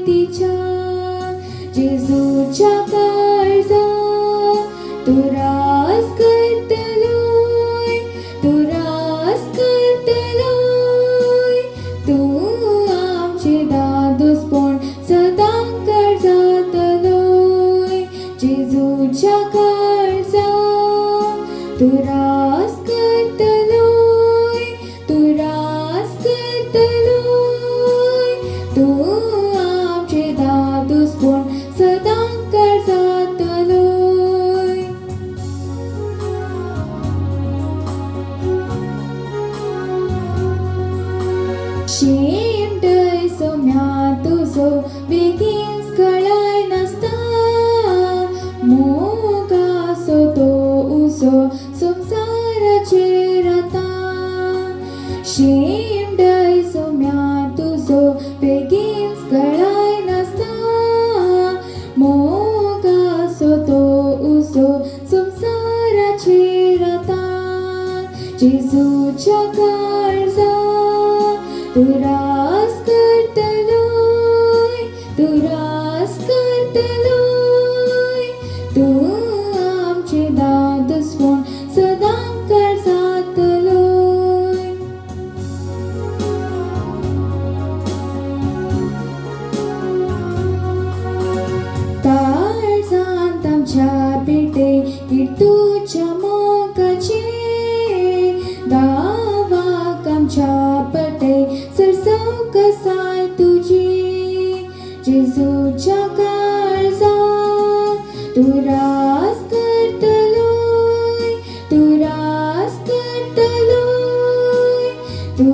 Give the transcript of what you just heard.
तिच्या जेजूच्या काळजा तू रास करतलोय, तू रास करतलोय, तू आमचे दादोसपण सदां काळजातलोय. जेजूच्या काळजा तू रास करतलोय, तू रास करतलोय, तू आमचे दादोसपण सदां काळजातलोय. शेमटय सोम्या तुजो बेगीनच कळाय नासता, मोगासो तो उजो संवसाराचेर आतां. शेमटय सोम्या तुजो बेगीनच कळाय नासता, मोगासो तो उजो संवसाराचेर आतां. जेजूच्या काळजा तू रास करतलोय, तू रास करतलोय, तू आमचे दादोसपण सदां काळजातलोय. काळजांत आमच्या पेटे तुझ्या मोगाचे, गावाक आमच्या पटे सरसाव कसाय तुझी. जेजूच्या काळजा तू रास करतलोय, तू रास करतलोय, तू